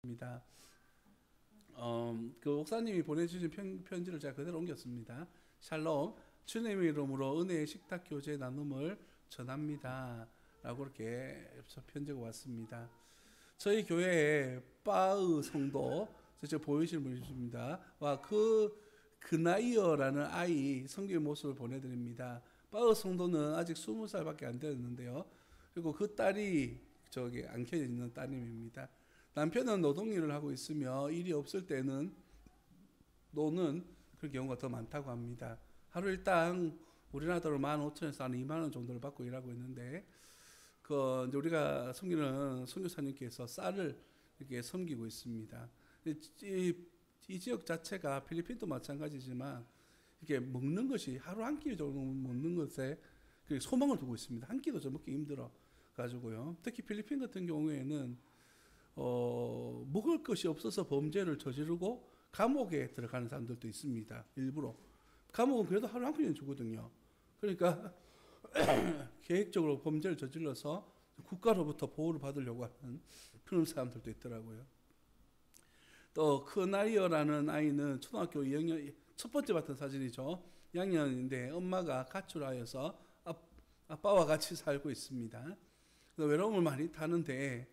입니다. 그 목사님이 보내주신 편지를 제가 그대로 옮겼습니다. 샬롬, 주님의 이름으로 은혜의 식탁 교제 나눔을 전합니다. 라고 이렇게 편지가 왔습니다. 저희 교회에 빠의 성도, 지금 보이시는 분이십니다. 와, 그나이어라는 아이 성교의 모습을 보내드립니다. 빠의 성도는 아직 20살밖에 안 되었는데요. 그리고 그 딸이 저기 안 켜져 있는 따님입니다. 남편은 노동일을 하고 있으며 일이 없을 때는 노는 그런 경우가 더 많다고 합니다. 하루 일당 우리나라로 15,000원에서 한 2만 원 정도를 받고 일하고 있는데, 이제 우리가 섬기는 선교사님께서 쌀을 이렇게 섬기고 있습니다. 이 지역 자체가 필리핀도 마찬가지지만 이렇게 먹는 것이 하루 한 끼 정도 먹는 것에 소망을 두고 있습니다. 한 끼도 좀 먹기 힘들어 가지고요. 특히 필리핀 같은 경우에는 먹을 것이 없어서 범죄를 저지르고 감옥에 들어가는 사람들도 있습니다. 일부러. 감옥은 그래도 하루 한 끼는 주거든요. 그러니까 계획적으로 범죄를 저질러서 국가로부터 보호를 받으려고 하는 그런 사람들도 있더라고요. 또 크나리어라는 아이는 초등학교 2학년 첫 번째 봤던 사진이죠. 2학년인데 엄마가 가출하여서 아빠와 같이 살고 있습니다. 외로움을 많이 타는데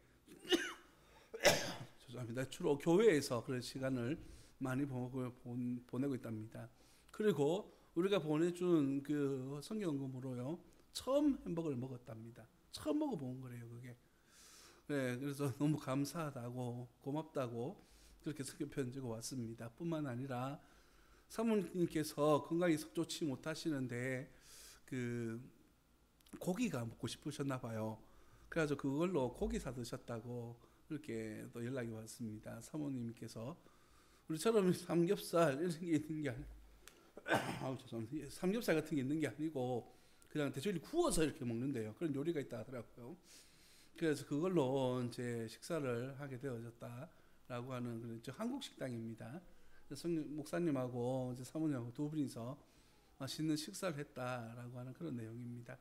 죄송합니다. 주로 교회에서 그런 시간을 많이 보내고 있답니다. 그리고 우리가 보내준 그 성경금으로요, 처음 햄버거를 먹었답니다. 처음 먹어본 거래요, 그게. 네, 그래서 너무 감사하다고, 고맙다고, 그렇게 성경 편지가 왔습니다. 뿐만 아니라, 사모님께서 건강이 썩 좋지 못하시는데, 고기가 먹고 싶으셨나 봐요. 그래가지고 그걸로 고기 사 드셨다고, 그렇게 또 연락이 왔습니다. 사모님께서. 우리처럼 삼겹살 이런 게 있는 게 아니고, 죄송합니다. 삼겹살 같은 게 있는 게 아니고 그냥 대충 구워서 이렇게 먹는데요. 그런 요리가 있다 하더라고요. 그래서 그걸로 이제 식사를 하게 되어졌다라고 하는 그런 한국 식당입니다. 목사님하고 이제 사모님하고 두 분이서 맛있는 식사를 했다라고 하는 그런 내용입니다.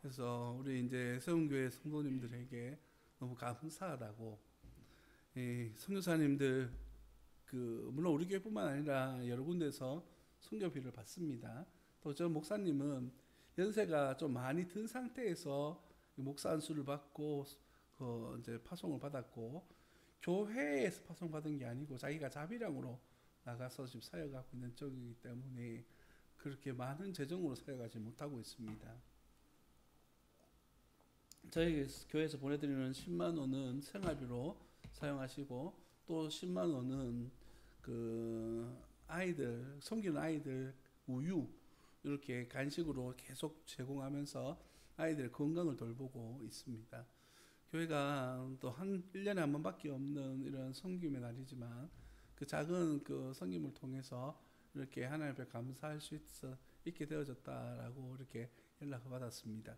그래서 우리 이제 세운교회 성도님들에게 너무 감사하다고, 선교사님들 물론 우리 교회뿐만 아니라 여러 군데서 선교비를 받습니다. 또 저 목사님은 연세가 좀 많이 든 상태에서 목사 안수를 받고 이제 파송을 받았고, 교회에서 파송 받은 게 아니고 자기가 자비량으로 나가서 지금 사역하고 있는 쪽이기 때문에 그렇게 많은 재정으로 사역하지 못하고 있습니다. 저희 교회에서 보내드리는 10만 원은 생활비로 사용하시고, 또 10만 원은 섬기는 아이들 우유 이렇게 간식으로 계속 제공하면서 아이들의 건강을 돌보고 있습니다. 교회가 또 1년에 한 번밖에 없는 이런 섬김의 날이지만 그 작은 섬김을 통해서 이렇게 하나님 앞에 감사할 수 있게 되어졌다라고 이렇게 연락을 받았습니다.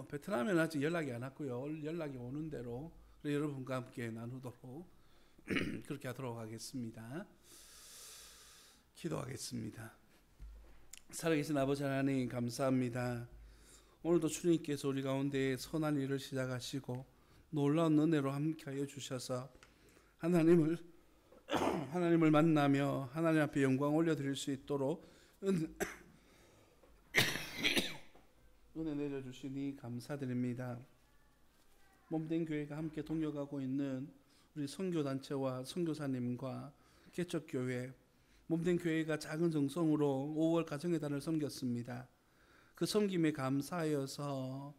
베트남에는 아직 연락이 안 왔고요. 연락이 오는 대로 여러분과 함께 나누도록 그렇게 하도록 하겠습니다. 기도하겠습니다. 살아계신 아버지 하나님 감사합니다. 오늘도 주님께서 우리 가운데 선한 일을 시작하시고 놀라운 은혜로 함께하여 주셔서 하나님을 만나며 하나님 앞에 영광 올려드릴 수 있도록 은혜 내려주시니 감사드립니다. 몸된 교회가 함께 동역하고 있는 우리 선교단체와 선교사님과 개척교회, 몸된 교회가 작은 정성으로 5월 가정의 달을 섬겼습니다. 그 섬김에 감사하여서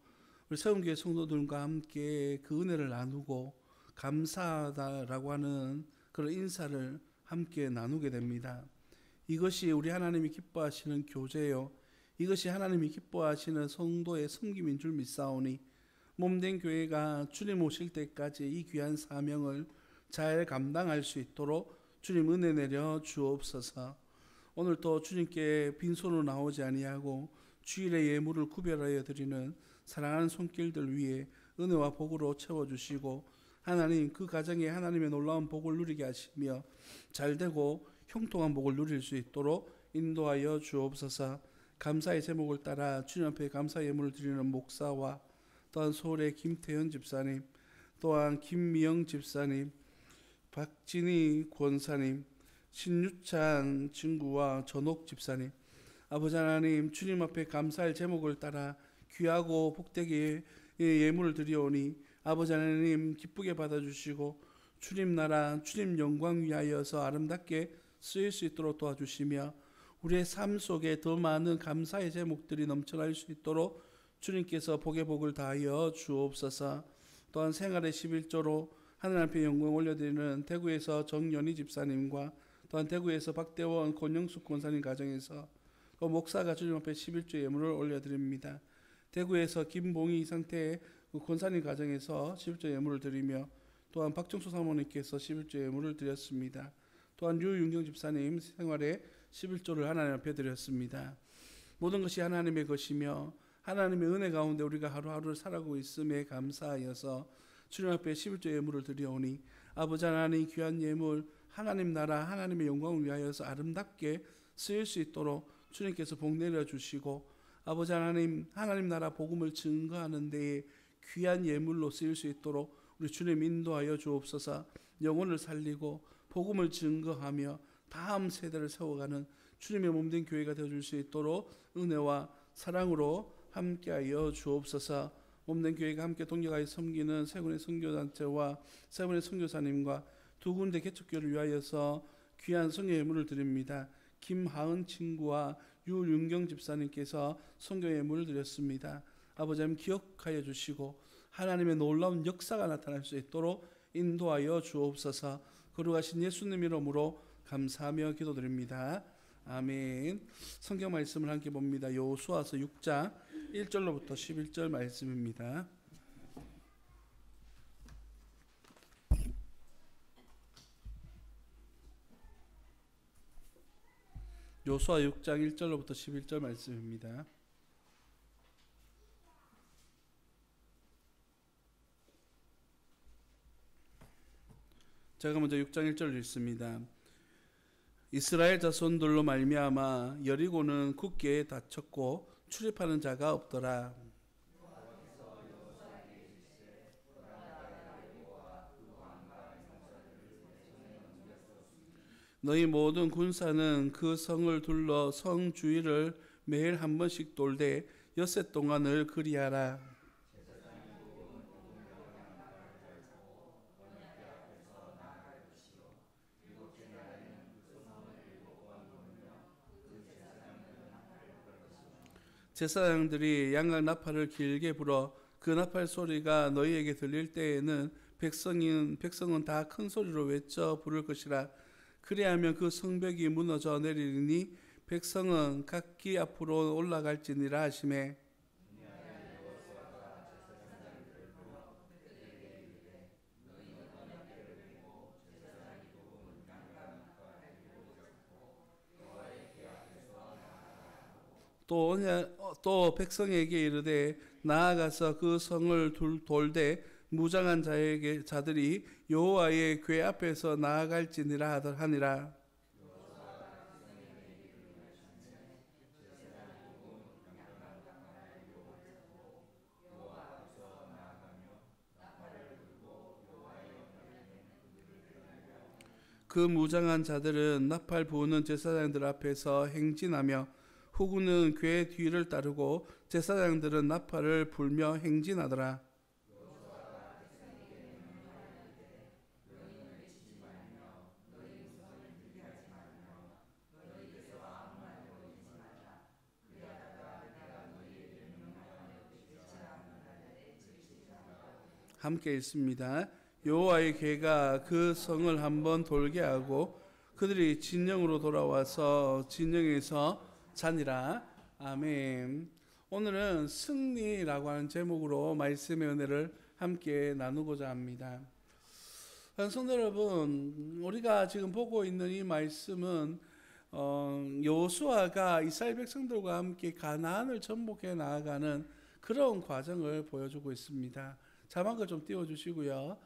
우리 세운교회 성도들과 함께 그 은혜를 나누고 감사하다라고 하는 그런 인사를 함께 나누게 됩니다. 이것이 우리 하나님이 기뻐하시는 교제요, 이것이 하나님이 기뻐하시는 성도의 섬김인 줄 믿사오니 몸된 교회가 주님 오실 때까지 이 귀한 사명을 잘 감당할 수 있도록 주님 은혜 내려 주옵소서. 오늘도 주님께 빈손으로 나오지 아니하고 주일의 예물을 구별하여 드리는 사랑하는 손길들 위에 은혜와 복으로 채워주시고, 하나님 그 가정에 하나님의 놀라운 복을 누리게 하시며 잘되고 형통한 복을 누릴 수 있도록 인도하여 주옵소서. 감사의 제목을 따라 주님 앞에 감사 예물을 드리는 목사와 또한 서울의 김태현 집사님, 또한 김미영 집사님, 박진희 권사님, 신유찬 친구와 전옥 집사님, 아버지 하나님, 주님 앞에 감사할 제목을 따라 귀하고 복되게 예물을 드리오니 아버지 하나님 기쁘게 받아주시고 주님 나라 주님 영광 위하여서 아름답게 쓰일 수 있도록 도와주시며 우리의 삶 속에 더 많은 감사의 제목들이 넘쳐날 수 있도록 주님께서 복의 복을 다하여 주옵소서. 또한 생활의 11조로 하늘 앞에 영광 올려드리는 대구에서 정연희 집사님과 또한 대구에서 박대원 권영숙 권사님 가정에서 목사가 주님 앞에 11조 예물을 올려드립니다. 대구에서 김봉희 상태의 권사님 가정에서 11조 예물을 드리며 또한 박정수 사모님께서 11조 예물을 드렸습니다. 또한 유윤경 집사님 생활에 11조를 하나님 앞에 드렸습니다. 모든 것이 하나님의 것이며 하나님의 은혜 가운데 우리가 하루하루를 살아가고 있음에 감사하여서 주님 앞에 11조 예물을 드려오니 아버지 하나님 귀한 예물 하나님 나라 하나님의 영광을 위하여서 아름답게 쓰일 수 있도록 주님께서 복 내려주시고 아버지 하나님 나라 복음을 증거하는 데에 귀한 예물로 쓰일 수 있도록 우리 주님 인도하여 주옵소서. 영혼을 살리고 복음을 증거하며 다음 세대를 세워가는 주님의 몸된 교회가 되어줄 수 있도록 은혜와 사랑으로 함께하여 주옵소서. 몸된 교회가 함께 동역하여 섬기는 세 군의 선교단체와 세 분의 선교사님과 두 군데 개척교회를 위하여서 귀한 성교 예물을 드립니다. 김하은 친구와 유윤경 집사님께서 성교 예물을 드렸습니다. 아버지 하나님 기억하여 주시고 하나님의 놀라운 역사가 나타날 수 있도록 인도하여 주옵소서. 거룩하신 예수님 이름으로 감사하며 기도드립니다. 아멘. 성경 말씀을 함께 봅니다. 여호수아서 6장 1절로부터 11절 말씀입니다. 여호수아 6장 1절로부터 11절 말씀입니다. 제가 먼저 6장 1절을 읽습니다. 이스라엘 자손들로 말미암아 여리고는 굳게 닫혔고 출입하는 자가 없더라. 너희 모든 군사는 그 성을 둘러 성 주위를 매일 한 번씩 돌되 엿새 동안을 그리하라. 제사장들이 양각 나팔을 길게 불어 그 나팔 소리가 너희에게 들릴 때에는 백성은 다 큰 소리로 외쳐 부를 것이라. 그리하면 그 성벽이 무너져 내리니 백성은 각기 앞으로 올라갈지니라 하시매. 또 백성에게 이르되 나아가서 그 성을 돌되 무장한 자들이 여호와의 궤 앞에서 나아갈지니라 하니라. 그 무장한 자들은 나팔 부는 제사장들 앞에서 행진하며 후군은 궤 뒤를 따르고 제사장들은 나팔을 불며 행진하더라. 함께 읽습니다. 여호와의 궤가 그 성을 한번 돌게 하고 그들이 진영으로 돌아와서 진영에서 자니라. 아멘. 오늘은 승리라고 하는 제목으로 말씀의 은혜를 함께 나누고자 합니다. 성도 여러분, 우리가 지금 보고 있는 이 말씀은 여호수아가 이스라엘 백성들과 함께 가나안을 정복해 나아가는 그런 과정을 보여주고 있습니다. 자막을 좀 띄워주시고요.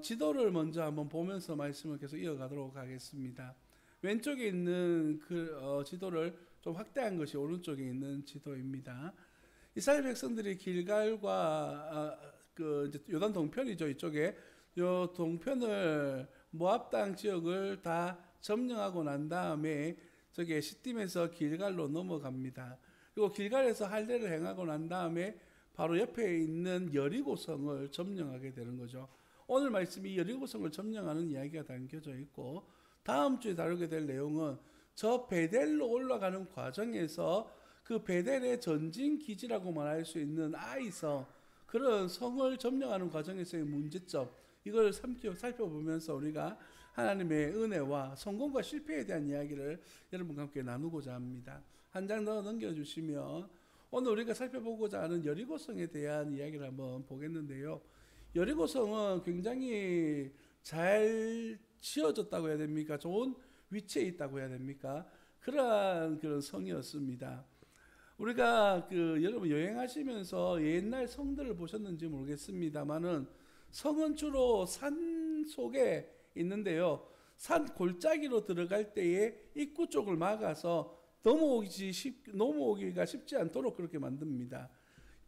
지도를 먼저 한번 보면서 말씀을 계속 이어가도록 하겠습니다. 왼쪽에 있는 그 지도를 좀 확대한 것이 오른쪽에 있는 지도입니다. 이스라엘 백성들이 길갈과 그 이제 요단 동편이죠. 이쪽에 요 동편을 모압 땅 지역을 다 점령하고 난 다음에 저게 시딤에서 길갈로 넘어갑니다. 그리고 길갈에서 할례를 행하고 난 다음에 바로 옆에 있는 여리고성을 점령하게 되는 거죠. 오늘 말씀이 여리고성을 점령하는 이야기가 담겨져 있고, 다음 주에 다루게 될 내용은 저 베델로 올라가는 과정에서 그 베델의 전진 기지라고 말할 수 있는 아이성, 그런 성을 점령하는 과정에서의 문제점, 이걸 살펴보면서 우리가 하나님의 은혜와 성공과 실패에 대한 이야기를 여러분과 함께 나누고자 합니다. 한 장 더 넘겨주시면 오늘 우리가 살펴보고자 하는 여리고성에 대한 이야기를 한번 보겠는데요. 여리고성은 굉장히 잘 지어졌다고 해야 됩니까? 좋은 위치에 있다고 해야 됩니까? 그러한 그런 성이었습니다. 우리가 여러분 여행하시면서 옛날 성들을 보셨는지 모르겠습니다만은 성은 주로 산 속에 있는데요. 산 골짜기로 들어갈 때에 입구 쪽을 막아서 넘어오기가 쉽지 않도록 그렇게 만듭니다.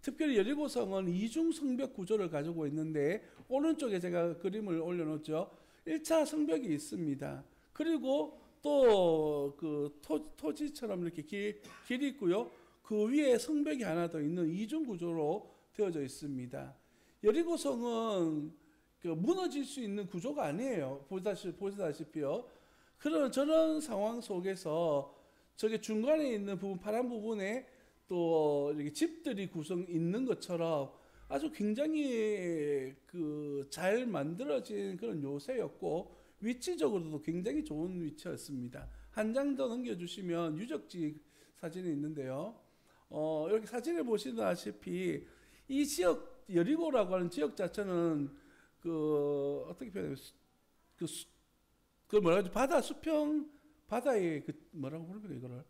특별히 여리고성은 이중 성벽 구조를 가지고 있는데, 오른쪽에 제가 그림을 올려놓죠. 1차 성벽이 있습니다. 그리고 또 그 토지처럼 이렇게 길이 있고요. 그 위에 성벽이 하나 더 있는 이중 구조로 되어져 있습니다. 여리고성은 무너질 수 있는 구조가 아니에요. 보시다시피요. 저런 상황 속에서 저게 중간에 있는 부분, 파란 부분에 또 이렇게 집들이 구성 있는 것처럼 아주 굉장히 잘 만들어진 그런 요새였고, 위치적으로도 굉장히 좋은 위치였습니다. 한 장 더 넘겨주시면 유적지 사진이 있는데요. 이렇게 사진을 보시다시피 이 지역, 여리고라고 하는 지역 자체는 어떻게 표현해요? 뭐라고 하죠? 바다 수평, 바다의 뭐라고 부릅니까 이거를?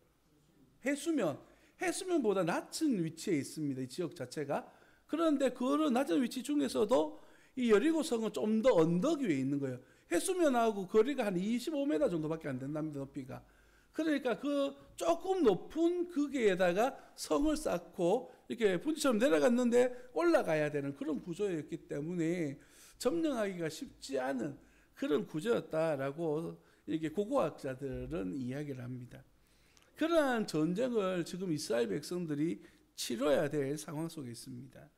해수면보다 낮은 위치에 있습니다. 이 지역 자체가. 그런데 그런 낮은 위치 중에서도 이 여리고성은 좀 더 언덕 위에 있는 거예요. 해수면하고 거리가 한 25m 정도밖에 안 된답니다. 높이가. 그러니까 그 조금 높은 거기에다가 성을 쌓고 이렇게 분지처럼 내려갔는데 올라가야 되는 그런 구조였기 때문에 점령하기가 쉽지 않은 그런 구조였다라고 이게 고고학자들은 이야기를 합니다. 그러한 전쟁을 지금 이스라엘 백성들이 치러야 될 상황 속에 있습니다.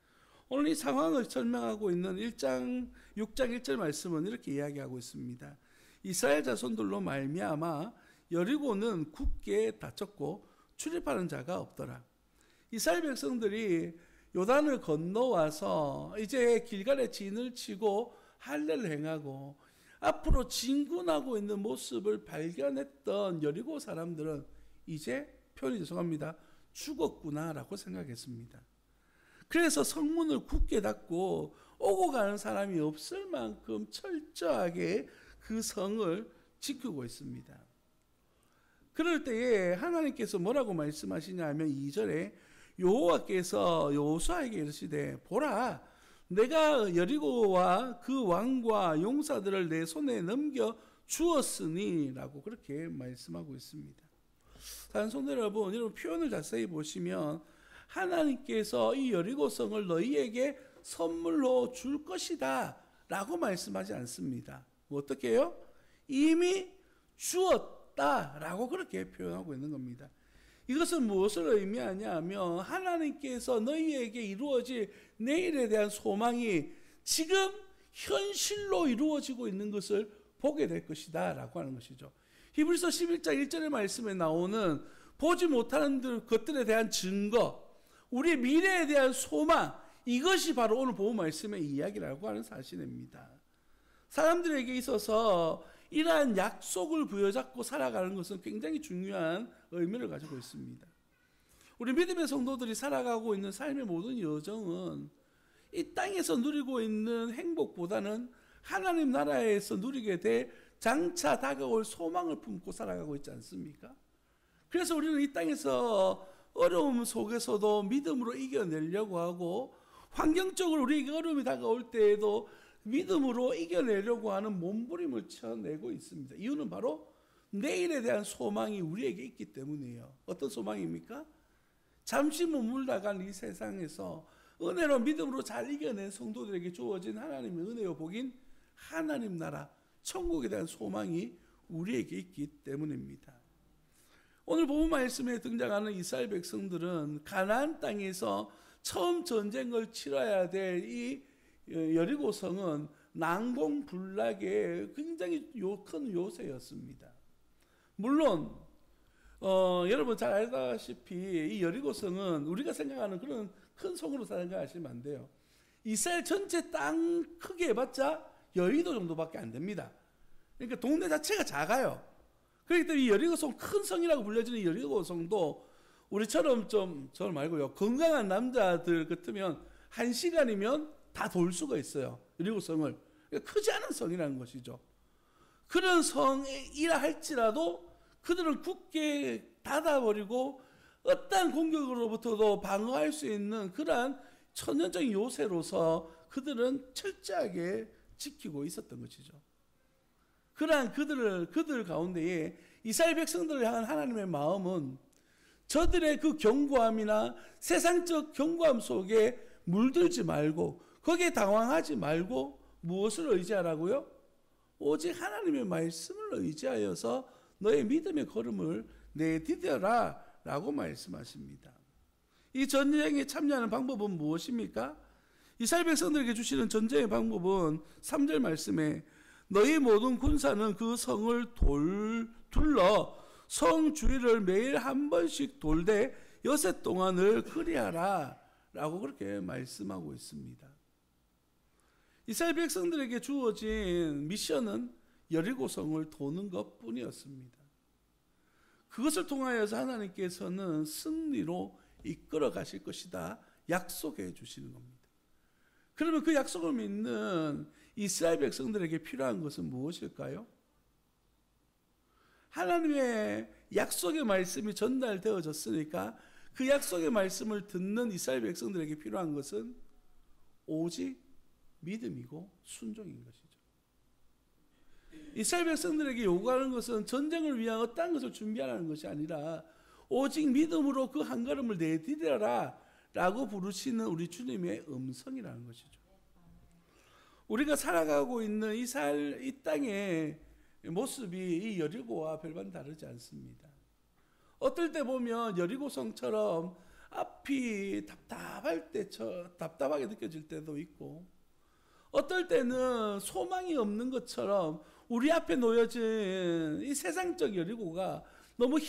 오늘 이 상황을 설명하고 있는 6장 1절 말씀은 이렇게 이야기하고 있습니다. 이스라엘 자손들로 말미암아 여리고는 굳게 닫혔고 출입하는 자가 없더라. 이스라엘 백성들이 요단을 건너와서 이제 길갈에 진을 치고 할례를 행하고 앞으로 진군하고 있는 모습을 발견했던 여리고 사람들은 이제 표현이 죄송합니다. 죽었구나라고 생각했습니다. 그래서 성문을 굳게 닫고 오고 가는 사람이 없을 만큼 철저하게 그 성을 지키고 있습니다. 그럴 때에 하나님께서 뭐라고 말씀하시냐 하면 2절에 여호와께서 여호수아에게 이르시되 보라 내가 여리고와 그 왕과 용사들을 내 손에 넘겨 주었으니 라고 그렇게 말씀하고 있습니다. 다른 성도 여러분 표현을 자세히 보시면 하나님께서 이 여리고성을 너희에게 선물로 줄 것이다 라고 말씀하지 않습니다. 어떻게 해요? 이미 주었다 라고 그렇게 표현하고 있는 겁니다. 이것은 무엇을 의미하냐 하면 하나님께서 너희에게 이루어질 내일에 대한 소망이 지금 현실로 이루어지고 있는 것을 보게 될 것이다 라고 하는 것이죠. 히브리서 11장 1절의 말씀에 나오는 보지 못하는 것들에 대한 증거, 우리의 미래에 대한 소망, 이것이 바로 오늘 본문 말씀의 이야기라고 하는 사실입니다. 사람들에게 있어서 이러한 약속을 부여잡고 살아가는 것은 굉장히 중요한 의미를 가지고 있습니다. 우리 믿음의 성도들이 살아가고 있는 삶의 모든 여정은 이 땅에서 누리고 있는 행복보다는 하나님 나라에서 누리게 될 장차 다가올 소망을 품고 살아가고 있지 않습니까? 그래서 우리는 이 땅에서 어려움 속에서도 믿음으로 이겨내려고 하고 환경적으로 우리에게 어려움이 다가올 때에도 믿음으로 이겨내려고 하는 몸부림을 쳐내고 있습니다. 이유는 바로 내일에 대한 소망이 우리에게 있기 때문이에요. 어떤 소망입니까? 잠시 머물다간 이 세상에서 은혜로 믿음으로 잘 이겨낸 성도들에게 주어진 하나님의 은혜요 복인 하나님 나라 천국에 대한 소망이 우리에게 있기 때문입니다. 오늘 본문 말씀에 등장하는 이스라엘 백성들은 가나안 땅에서 처음 전쟁을 치러야 될 이 여리고성은 난공불락의 굉장히 큰 요새였습니다. 물론 여러분 잘 알다시피 이 여리고성은 우리가 생각하는 그런 큰 성으로 생각하시면 안 돼요. 이스라엘 전체 땅 크게 해봤자 여의도 정도밖에 안 됩니다. 그러니까 동네 자체가 작아요. 그렇기 때문에 이 여리고성 큰 성이라고 불려지는 이 여리고성도 우리처럼 좀 저를 말고요 건강한 남자들 같으면 1시간이면 다 돌 수가 있어요. 여리고성을. 그러니까 크지 않은 성이라는 것이죠. 그런 성이라 할지라도 그들은 굳게 닫아버리고 어떠한 공격으로부터도 방어할 수 있는 그러한 천연적인 요새로서 그들은 철저하게 지키고 있었던 것이죠. 그러한 그들 가운데에 이스라엘 백성들을 향한 하나님의 마음은 저들의 그 견고함이나 세상적 견고함 속에 물들지 말고 거기에 당황하지 말고 무엇을 의지하라고요? 오직 하나님의 말씀을 의지하여서 너의 믿음의 걸음을 내디뎌라 라고 말씀하십니다. 이 전쟁에 참여하는 방법은 무엇입니까? 이스라엘 백성들에게 주시는 전쟁의 방법은 3절 말씀에 너희 모든 군사는 그 성을 둘러 성 주위를 매일 한 번씩 돌되 여섯 동안을 그리하라 라고 그렇게 말씀하고 있습니다. 이스라엘 백성들에게 주어진 미션은 여리고성을 도는 것 뿐이었습니다. 그것을 통하여서 하나님께서는 승리로 이끌어 가실 것이다 약속해 주시는 겁니다. 그러면 그 약속을 믿는 이스라엘 백성들에게 필요한 것은 무엇일까요? 하나님의 약속의 말씀이 전달되어졌으니까 그 약속의 말씀을 듣는 이스라엘 백성들에게 필요한 것은 오직 믿음이고 순종인 것이죠. 이스라엘 백성들에게 요구하는 것은 전쟁을 위한 어떠한 것을 준비하라는 것이 아니라 오직 믿음으로 그 한 걸음을 내디뎌라 라고 부르시는 우리 주님의 음성이라는 것이죠. 우리가 살아가고 있는 이 땅의 모습이 이 여리고와 별반 다르지 않습니다. 어떨 때 보면 여리고성처럼 앞이 답답하게 느껴질 때도 있고 어떨 때는 소망이 없는 것처럼 우리 앞에 놓여진 이 세상적 여리고가 너무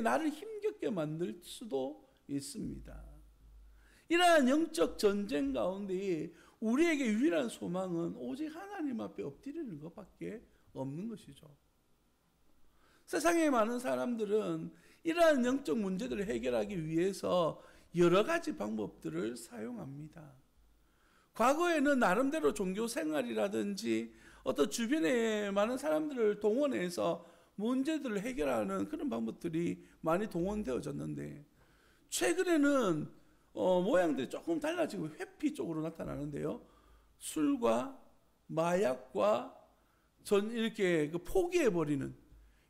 나를 힘겹게 만들 수도 있습니다. 이러한 영적 전쟁 가운데 우리에게 유일한 소망은 오직 하나님 앞에 엎드리는 것밖에 없는 것이죠. 세상에 많은 사람들은 이러한 영적 문제들을 해결하기 위해서 여러 가지 방법들을 사용합니다. 과거에는 나름대로 종교 생활이라든지 어떤 주변에 많은 사람들을 동원해서 문제들을 해결하는 그런 방법들이 많이 동원되어졌는데 최근에는 모양들이 조금 달라지고 회피 쪽으로 나타나는데요. 술과 마약과 이렇게 포기해버리는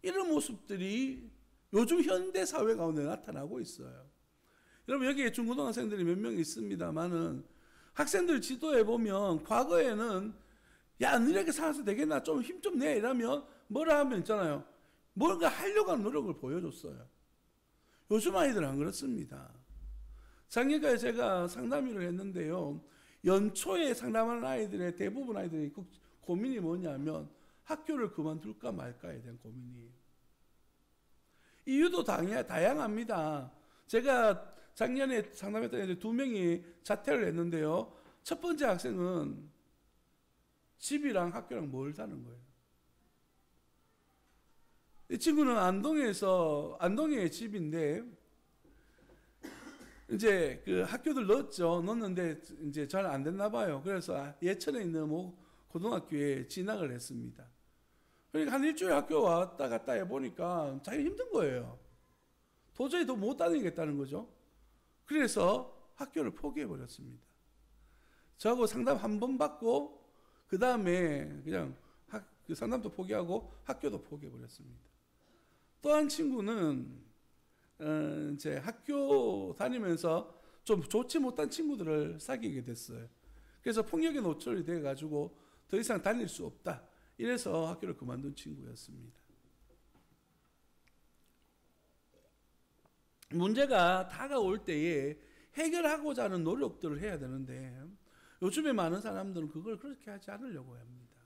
이런 모습들이 요즘 현대 사회 가운데 나타나고 있어요. 여러분 여기에 중고등학생들이 몇 명 있습니다만은 학생들 지도해 보면 과거에는 야 이렇게 살아서 되겠나 좀 힘 좀 내 이러면 뭐라 하면 있잖아요. 뭔가 하려고 하는 노력을 보여줬어요. 요즘 아이들은 안 그렇습니다. 작년까지 제가 상담회를 했는데요. 연초에 상담하는 아이들의 대부분 아이들이 고민이 뭐냐면 학교를 그만둘까 말까에 대한 고민이에요. 이유도 다양합니다. 제가 작년에 상담했던 애들 2명이 자퇴를 했는데요. 첫 번째 학생은 집이랑 학교랑 멀다는 거예요. 이 친구는 안동의 집인데 이제 그 학교들 넣었는데 이제 잘 안 됐나 봐요. 그래서 예천에 있는 고등학교에 진학을 했습니다. 그러니까 한 일주일 학교 왔다 갔다 해보니까 자기 힘든 거예요. 도저히 더 못 다니겠다는 거죠. 그래서 학교를 포기해버렸습니다. 저하고 상담 한 번 받고 그 다음에 그냥 그 상담도 포기하고 학교도 포기해버렸습니다. 또 한 친구는 이제 학교 다니면서 좀 좋지 못한 친구들을 사귀게 됐어요. 그래서 폭력에 노출이 돼가지고 더 이상 다닐 수 없다. 이래서 학교를 그만둔 친구였습니다. 문제가 다가올 때에 해결하고자 하는 노력들을 해야 되는데 요즘에 많은 사람들은 그걸 그렇게 하지 않으려고 합니다.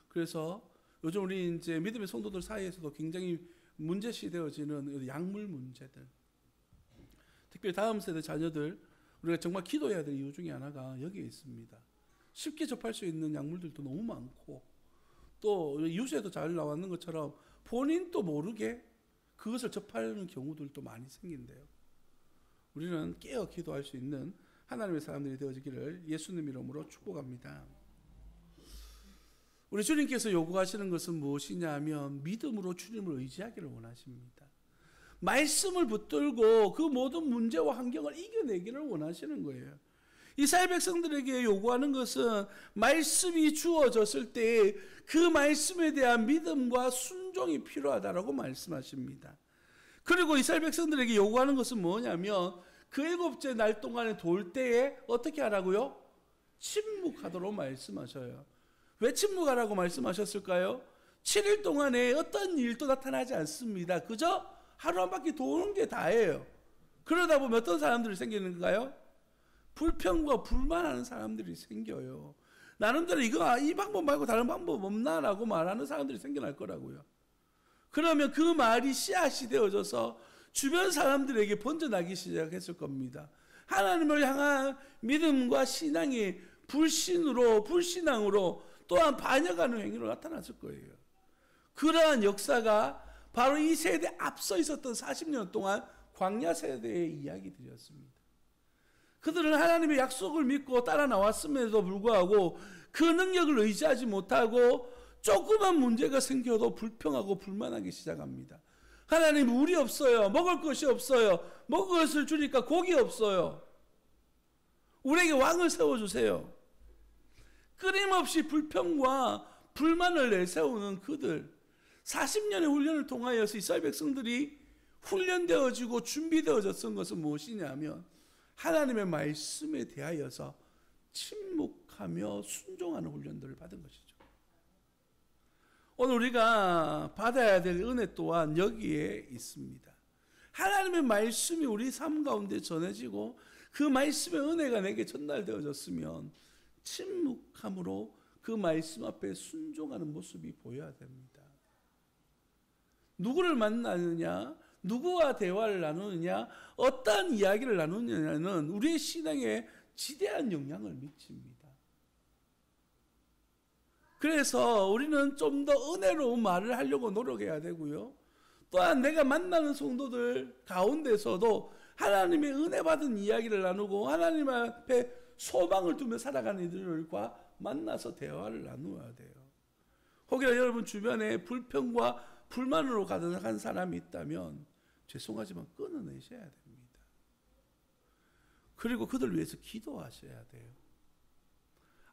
그래서 요즘 우리 이제 믿음의 성도들 사이에서도 굉장히 문제시 되어지는 약물 문제들, 특별히 다음 세대 자녀들, 우리가 정말 기도해야 될 이유 중에 하나가 여기에 있습니다. 쉽게 접할 수 있는 약물들도 너무 많고, 또 뉴스에도 잘 나왔는 것처럼 본인도 모르게 그것을 접하는 경우들도 많이 생긴대요. 우리는 깨어 기도할 수 있는 하나님의 사람들이 되어지기를 예수님 이름으로 축복합니다. 우리 주님께서 요구하시는 것은 무엇이냐 하면 믿음으로 주님을 의지하기를 원하십니다. 말씀을 붙들고 그 모든 문제와 환경을 이겨내기를 원하시는 거예요. 이스라엘 백성들에게 요구하는 것은 말씀이 주어졌을 때 그 말씀에 대한 믿음과 순종이 필요하다라고 말씀하십니다. 그리고 이스라엘 백성들에게 요구하는 것은 뭐냐면 그 7째 날 동안에 돌 때에 어떻게 하라고요? 침묵하도록 말씀하셔요. 왜 침묵하라고 말씀하셨을까요? 7일 동안에 어떤 일도 나타나지 않습니다. 그저 하루 한 바퀴 도는 게 다예요. 그러다 보면 어떤 사람들이 생기는가요? 불평과 불만하는 사람들이 생겨요. 나름대로 이 방법 말고 다른 방법 없나라고 말하는 사람들이 생겨날 거라고요. 그러면 그 말이 씨앗이 되어져서 주변 사람들에게 번져나기 시작했을 겁니다. 하나님을 향한 믿음과 신앙이 불신앙으로 또한 반역하는 행위로 나타났을 거예요. 그러한 역사가 바로 이 세대 앞서 있었던 40년 동안 광야 세대의 이야기들이었습니다. 그들은 하나님의 약속을 믿고 따라 나왔음에도 불구하고 그 능력을 의지하지 못하고 조그만 문제가 생겨도 불평하고 불만하기 시작합니다. 하나님, 물이 없어요. 먹을 것이 없어요. 먹을 것을 주니까 고기 없어요. 우리에게 왕을 세워주세요. 끊임없이 불평과 불만을 내세우는 그들, 40년의 훈련을 통하여서 이스라엘 백성들이 훈련되어지고 준비되어졌던 것은 무엇이냐면 하나님의 말씀에 대하여서 침묵하며 순종하는 훈련들을 받은 것이죠. 오늘 우리가 받아야 될 은혜 또한 여기에 있습니다. 하나님의 말씀이 우리 삶 가운데 전해지고 그 말씀의 은혜가 내게 전달되어졌으면 침묵함으로 그 말씀 앞에 순종하는 모습이 보여야 됩니다. 누구를 만나느냐, 누구와 대화를 나누느냐, 어떤 이야기를 나누느냐는 우리의 신앙에 지대한 영향을 미칩니다. 그래서 우리는 좀 더 은혜로운 말을 하려고 노력해야 되고요. 또한 내가 만나는 성도들 가운데서도 하나님의 은혜 받은 이야기를 나누고 하나님 앞에 소망을 두며 살아가는 이들과 만나서 대화를 나누어야 돼요. 혹여 여러분 주변에 불평과 불만으로 가득한 사람이 있다면 죄송하지만 끊어내셔야 됩니다. 그리고 그들 위해서 기도하셔야 돼요.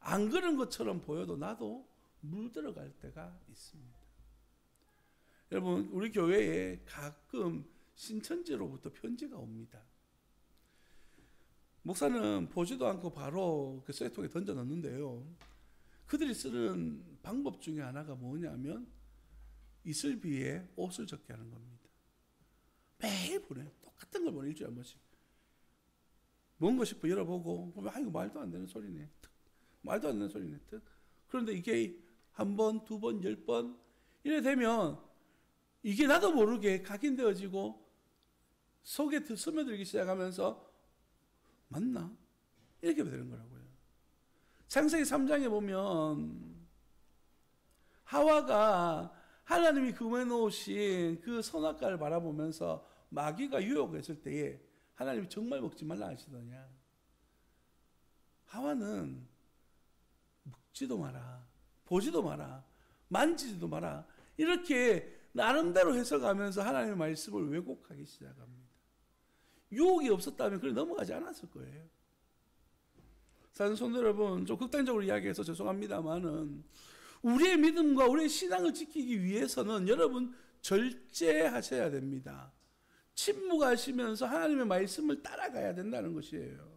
안 그런 것처럼 보여도 나도 물들어갈 때가 있습니다. 여러분, 우리 교회에 가끔 신천지로부터 편지가 옵니다. 목사는 보지도 않고 바로 그 쓰레기통에 던져 넣는데요. 그들이 쓰는 방법 중에 하나가 뭐냐면 이슬비에 옷을 적게 하는 겁니다. 매일 보내요. 똑같은 걸 보내, 일주일에 한 번씩. 뭔가 싶어 열어보고 보면 이거 말도 안 되는 소리네. 말도 안 되는 소리네. 그런데 이게 한 번, 두 번, 10번 이래 되면 이게 나도 모르게 각인되어지고 속에 스며들기 시작하면서 맞나? 이렇게 되는 거라고요. 창세기 3장에 보면 하와가 하나님이 금해 놓으신 그 선악과를 바라보면서 마귀가 유혹했을 때에 하나님이 정말 먹지 말라 하시더냐. 하와는 먹지도 마라, 보지도 마라, 만지지도 마라, 이렇게 나름대로 해석하면서 하나님의 말씀을 왜곡하기 시작합니다. 유혹이 없었다면 그걸 넘어가지 않았을 거예요. 사는 성도 여러분, 좀 극단적으로 이야기해서 죄송합니다만은 우리의 믿음과 우리의 신앙을 지키기 위해서는 여러분 절제하셔야 됩니다. 침묵하시면서 하나님의 말씀을 따라가야 된다는 것이에요.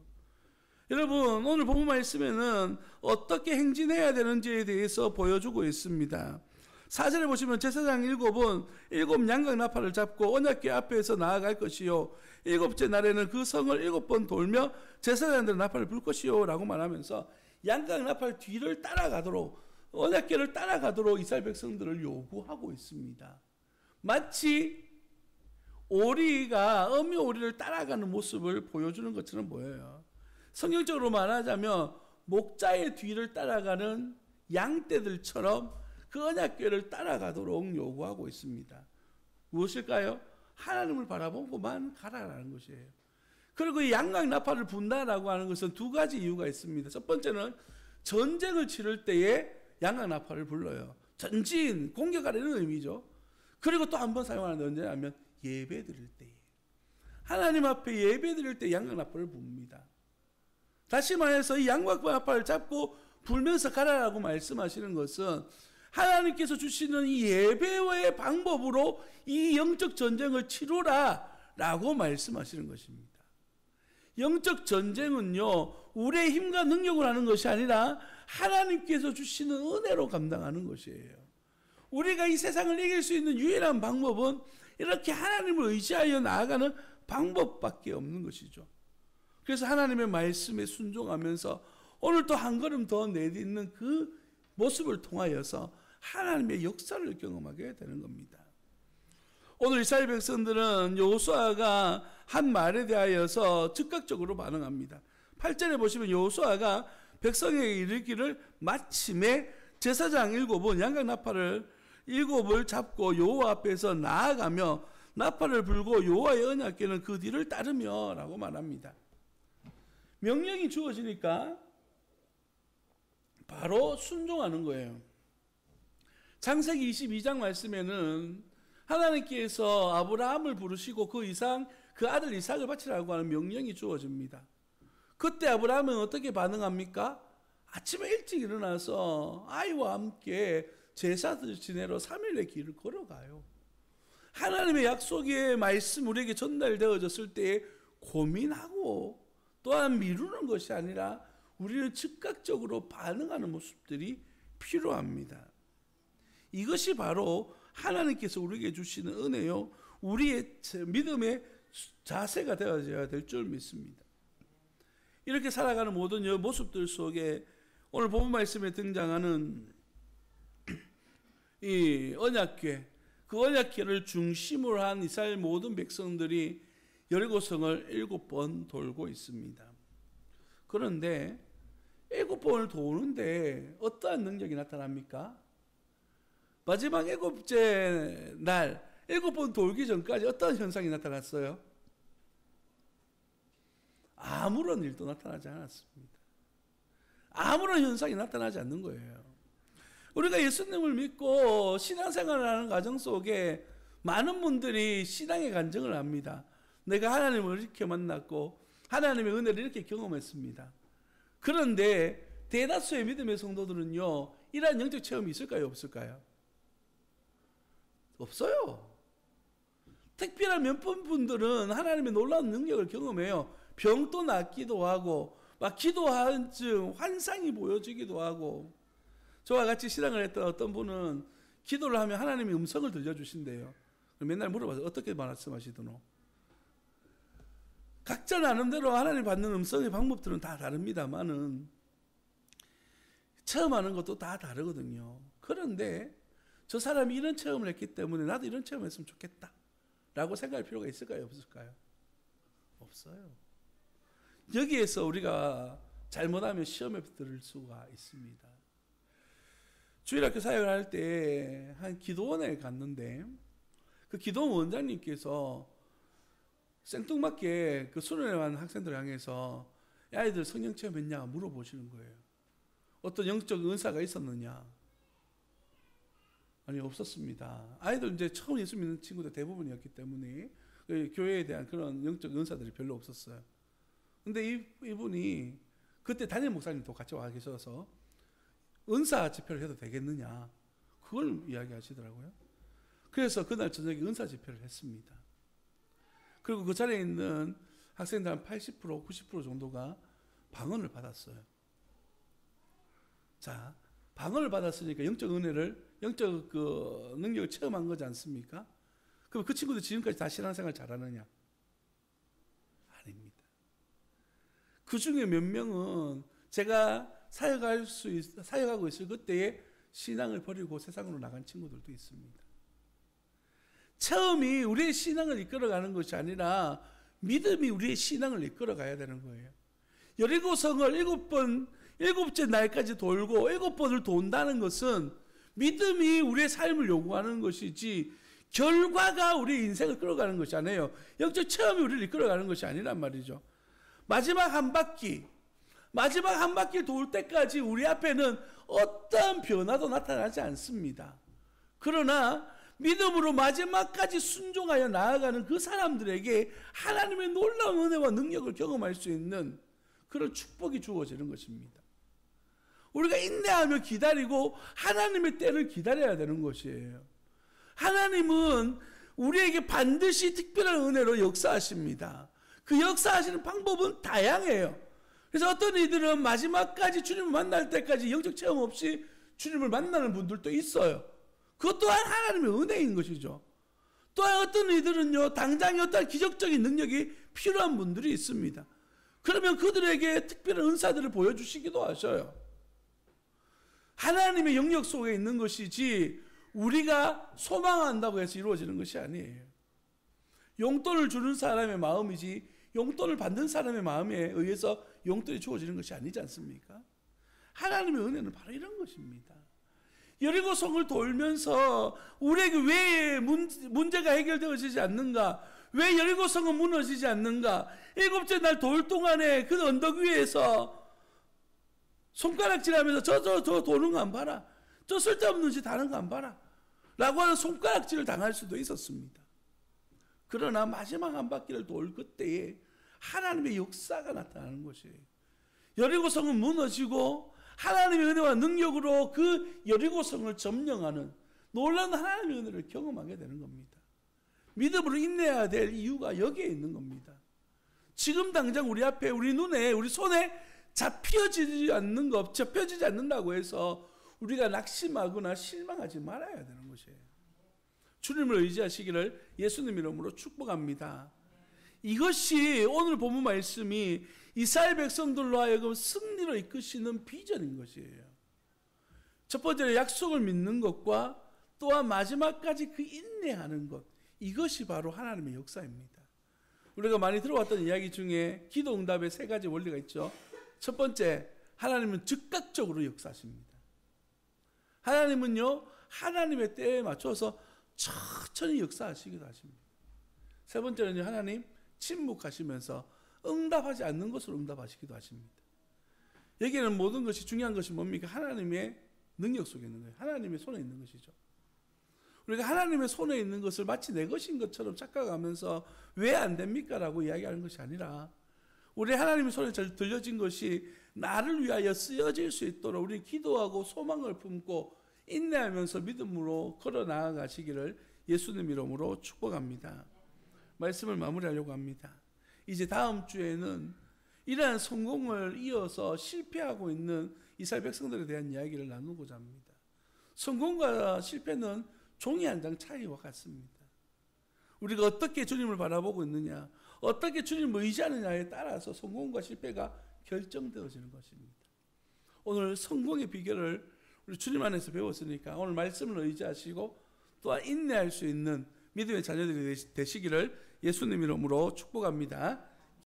여러분, 오늘 본문 말씀에는 어떻게 행진해야 되는지에 대해서 보여주고 있습니다. 4절에 보시면 제사장 일곱은 일곱 양각 나팔을 잡고 언약궤 앞에서 나아갈 것이요 일곱째 날에는 그 성을 7번 돌며 제사장들은 나팔을 불 것이요 라고 말하면서 양각 나팔 뒤를 따라가도록, 언약궤를 따라가도록 이스라엘 백성들을 요구하고 있습니다. 마치 오리가 어미 오리를 따라가는 모습을 보여주는 것처럼 보여요. 성경적으로 말하자면 목자의 뒤를 따라가는 양떼들처럼 그 언약궤를 따라가도록 요구하고 있습니다. 무엇일까요? 하나님을 바라보고만 가라라는 것이에요. 그리고 이 양각 나팔을 분다라고 하는 것은 두 가지 이유가 있습니다. 첫 번째는 전쟁을 치를 때에 양각 나팔을 불러요. 전진, 공격하려는 의미죠. 그리고 또 한 번 사용하는 게 언제냐면 예배 드릴 때에, 하나님 앞에 예배 드릴 때 양각 나팔을 붑니다. 다시 말해서 이 양각 나팔을 잡고 불면서 가라라고 말씀하시는 것은 하나님께서 주시는 이 예배의 방법으로 이 영적 전쟁을 치루라라고 말씀하시는 것입니다. 영적 전쟁은요, 우리의 힘과 능력으로 하는 것이 아니라 하나님께서 주시는 은혜로 감당하는 것이에요. 우리가 이 세상을 이길 수 있는 유일한 방법은 이렇게 하나님을 의지하여 나아가는 방법밖에 없는 것이죠. 그래서 하나님의 말씀에 순종하면서 오늘 또 한 걸음 더 내딛는 그 모습을 통하여서 하나님의 역사를 경험하게 되는 겁니다. 오늘 이스라엘 백성들은 여호수아가 한 말에 대하여서 즉각적으로 반응합니다. 8절에 보시면 여호수아가 백성에게 이르기를 마침에 제사장 7은 양각 나팔을 7을 잡고 여호와 앞에서 나아가며 나팔을 불고 여호와의 언약궤는 그 뒤를 따르며 라고 말합니다. 명령이 주어지니까 바로 순종하는 거예요. 창세기 22장 말씀에는 하나님께서 아브라함을 부르시고 그 이상 그 아들 이삭을 바치라고 하는 명령이 주어집니다. 그때 아브라함은 어떻게 반응합니까? 아침에 일찍 일어나서 아이와 함께 제사들 지내러 3일의 길을 걸어가요. 하나님의 약속의 말씀 우리에게 전달되어졌을 때 고민하고 또한 미루는 것이 아니라 우리는 즉각적으로 반응하는 모습들이 필요합니다. 이것이 바로 하나님께서 우리에게 주시는 은혜요, 우리의 믿음의 자세가 되어져야 될 줄 믿습니다. 이렇게 살아가는 모든 모습들 속에 오늘 본문 말씀에 등장하는 이 언약궤, 그 언약궤를 중심으로 한 이스라엘 모든 백성들이 여리고성을 7번 돌고 있습니다. 그런데 7번을 도는데 어떠한 능력이 나타납니까? 마지막 7째 날 7번 돌기 전까지 어떤 현상이 나타났어요? 아무런 일도 나타나지 않았습니다. 아무런 현상이 나타나지 않는 거예요. 우리가 예수님을 믿고 신앙생활을 하는 과정 속에 많은 분들이 신앙의 간증을 합니다. 내가 하나님을 이렇게 만났고 하나님의 은혜를 이렇게 경험했습니다. 그런데 대다수의 믿음의 성도들은요, 이러한 영적 체험이 있을까요, 없을까요? 없어요. 특별한 몇 분들은 하나님의 놀라운 능력을 경험해요. 병도 낫기도 하고 막 기도한 즉 환상이 보여지기도 하고, 저와 같이 신앙을 했던 어떤 분은 기도를 하면 하나님이 음성을 들려주신대요. 맨날 물어봐서 어떻게 말씀하시더노? 각자 나름대로 하나님 받는 음성의 방법들은 다 다릅니다만은 체험하는 것도 다 다르거든요. 그런데 저 사람이 이런 체험을 했기 때문에 나도 이런 체험을 했으면 좋겠다 라고 생각할 필요가 있을까요, 없을까요? 없어요. 여기에서 우리가 잘못하면 시험에 들을 수가 있습니다. 주일학교 사역을 할 때 한 기도원에 갔는데 그 기도원 원장님께서 생뚱맞게 그 수련회 간 학생들을 향해서 아이들 성령 체험했냐 물어보시는 거예요. 어떤 영적 은사가 있었느냐? 아니, 없었습니다. 아이들 이제 처음 예수 믿는 친구들 대부분이었기 때문에 교회에 대한 그런 영적 은사들이 별로 없었어요. 근데 이분이 그때 담임 목사님도 같이 와 계셔서 은사 집회를 해도 되겠느냐, 그걸 이야기하시더라고요. 그래서 그날 저녁에 은사 집회를 했습니다. 그리고 그 자리에 있는 학생들 한 80%, 90% 정도가 방언을 받았어요. 자, 방언을 받았으니까 영적 은혜를, 영적 그 능력을 체험한 거지 않습니까? 그럼 그 친구들 지금까지 다 신앙생활 잘하느냐? 아닙니다. 그 중에 몇 명은 제가 사역하고 있을 그때에 신앙을 버리고 세상으로 나간 친구들도 있습니다. 처음이 우리의 신앙을 이끌어가는 것이 아니라 믿음이 우리의 신앙을 이끌어가야 되는 거예요. 여리고성을 7번째 날까지 돌고 7번을 돈다는 것은 믿음이 우리의 삶을 요구하는 것이지 결과가 우리 인생을 끌어가는 것이 아니에요. 영적 체험이 우리를 이끌어가는 것이 아니란 말이죠. 마지막 한 바퀴를 돌 때까지 우리 앞에는 어떤 변화도 나타나지 않습니다. 그러나 믿음으로 마지막까지 순종하여 나아가는 그 사람들에게 하나님의 놀라운 은혜와 능력을 경험할 수 있는 그런 축복이 주어지는 것입니다. 우리가 인내하며 기다리고 하나님의 때를 기다려야 되는 것이에요. 하나님은 우리에게 반드시 특별한 은혜로 역사하십니다. 그 역사하시는 방법은 다양해요. 그래서 어떤 이들은 마지막까지 주님을 만날 때까지 영적 체험 없이 주님을 만나는 분들도 있어요. 그것 또한 하나님의 은혜인 것이죠. 또한 어떤 이들은요, 당장에 어떤 기적적인 능력이 필요한 분들이 있습니다. 그러면 그들에게 특별한 은사들을 보여주시기도 하셔요. 하나님의 영역 속에 있는 것이지 우리가 소망한다고 해서 이루어지는 것이 아니에요. 용돈을 주는 사람의 마음이지 용돈을 받는 사람의 마음에 의해서 용돈이 주어지는 것이 아니지 않습니까? 하나님의 은혜는 바로 이런 것입니다. 여리고성을 돌면서 우리에게 왜 문제가 해결되어지지 않는가? 왜 여리고성은 무너지지 않는가? 7째 날 돌 동안에 그 언덕 위에서 손가락질하면서 저 도는 거 안 봐라. 저 쓸데없는 짓 하는 거 안 봐라. 라고 하는 손가락질을 당할 수도 있었습니다. 그러나 마지막 한 바퀴를 돌 그때에 하나님의 역사가 나타나는 것이에요. 여리고성은 무너지고 하나님의 은혜와 능력으로 그 여리고성을 점령하는 놀라운 하나님의 은혜를 경험하게 되는 겁니다. 믿음으로 인내해야 될 이유가 여기에 있는 겁니다. 지금 당장 우리 앞에, 우리 눈에, 우리 손에 잡혀지지 않는다고 해서 우리가 낙심하거나 실망하지 말아야 되는 것이에요. 주님을 의지하시기를 예수님 이름으로 축복합니다. 이것이 오늘 본문 말씀이 이스라엘 백성들로 하여금 승리로 이끄시는 비전인 것이에요. 첫 번째로 약속을 믿는 것과 또한 마지막까지 그 인내하는 것, 이것이 바로 하나님의 역사입니다. 우리가 많이 들어왔던 이야기 중에 기도 응답의 3가지 원리가 있죠. 첫 번째, 하나님은 즉각적으로 역사하십니다. 하나님은요, 하나님의 때에 맞춰서 천천히 역사하시기도 하십니다. 세 번째는요, 하나님 침묵하시면서 응답하지 않는 것으로 응답하시기도 하십니다. 여기에는 모든 것이 중요한 것이 뭡니까? 하나님의 능력 속에 있는 거예요. 하나님의 손에 있는 것이죠. 우리가 하나님의 손에 있는 것을 마치 내 것인 것처럼 착각하면서 왜 안 됩니까? 라고 이야기하는 것이 아니라 우리 하나님의 손에 들려진 것이 나를 위하여 쓰여질 수 있도록 우리 기도하고 소망을 품고 인내하면서 믿음으로 걸어 나아가시기를 예수님 이름으로 축복합니다. 말씀을 마무리하려고 합니다. 이제 다음 주에는 이러한 성공을 이어서 실패하고 있는 이스라엘 백성들에 대한 이야기를 나누고자 합니다. 성공과 실패는 종이 한 장 차이와 같습니다. 우리가 어떻게 주님을 바라보고 있느냐, 어떻게 주님을 의지하느냐에 따라서 성공과 실패가 결정되어지는 것입니다. 오늘 성공의 비결을 우리 주님 안에서 배웠으니까 오늘 말씀을 의지하시고 또한 인내할 수 있는 믿음의 자녀들이 되시기를 예수님 이름으로 축복합니다.